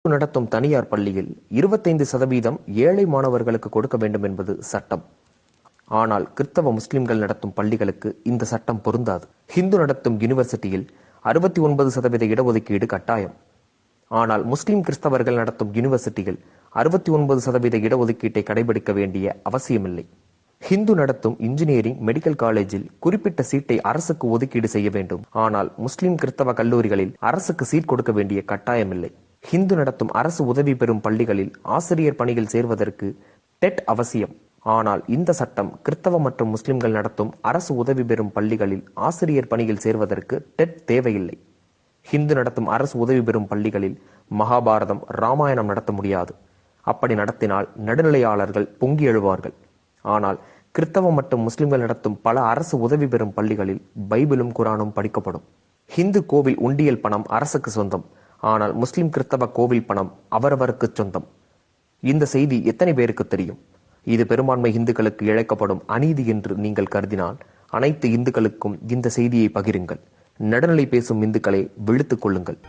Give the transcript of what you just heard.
நடத்தும் தனியார் பள்ளியில் 25% ஏழை மாணவர்களுக்கு கொடுக்க வேண்டும் என்பது சட்டம். ஆனால் கிறிஸ்தவ முஸ்லிம்கள் நடத்தும் பள்ளிகளுக்கு இந்த சட்டம் பொருந்தாது. ஹிந்து நடத்தும் யூனிவர்சிட்டியில் 69% இடஒதுக்கீடு கட்டாயம். ஆனால் முஸ்லிம் கிறிஸ்தவர்கள் நடத்தும் யூனிவர்சிட்டியில் 69% இடஒதுக்கீட்டை கடைபிடிக்க வேண்டிய அவசியமில்லை. ஹிந்து நடத்தும் இன்ஜினியரிங், மெடிக்கல் காலேஜில் குறிப்பிட்ட சீட்டை அரசுக்கு ஒதுக்கீடு செய்ய வேண்டும். ஆனால் முஸ்லிம் கிறிஸ்தவ கல்லூரிகளில் அரசுக்கு சீட் கொடுக்க வேண்டிய கட்டாயமில்லை. ஹிந்து நடத்தும் அரசு உதவி பெறும் பள்ளிகளில் ஆசிரியர் பணியில் சேர்வதற்கு டெட் அவசியம். ஆனால் இந்த சட்டம் கிறிஸ்தவ மற்றும் முஸ்லிம்கள் நடத்தும் அரசு உதவி பெறும் பள்ளிகளில் ஆசிரியர் பணியில் சேர்வதற்கு டெட் தேவையில்லை. ஹிந்து நடத்தும் அரசு உதவி பெறும் பள்ளிகளில் மகாபாரதம், ராமாயணம் நடத்த முடியாது. அப்படி நடத்தினால் நடுநிலையாளர்கள் பொங்கி எழுவார்கள். ஆனால் கிறிஸ்தவ மற்றும் முஸ்லிம்கள் நடத்தும் பல அரசு உதவி பெறும் பள்ளிகளில் பைபிளும் குரானும் படிக்கப்படும். ஹிந்து கோவில் உண்டியல் பணம் அரசுக்கு சொந்தம். ஆனால் முஸ்லிம் கிறிஸ்தவ கோவில் பணம் அவரவருக்கு சொந்தம். இந்த செய்தி எத்தனை பேருக்கு தெரியும்? இது பெரும்பான்மை இந்துக்களுக்கு இழைக்கப்படும் அநீதி என்று நீங்கள் கருதினால் அனைத்து இந்துக்களுக்கும் இந்த செய்தியை பகிருங்கள். நடுநிலை பேசும் இந்துக்களை விழித்துக் கொள்ளுங்கள்.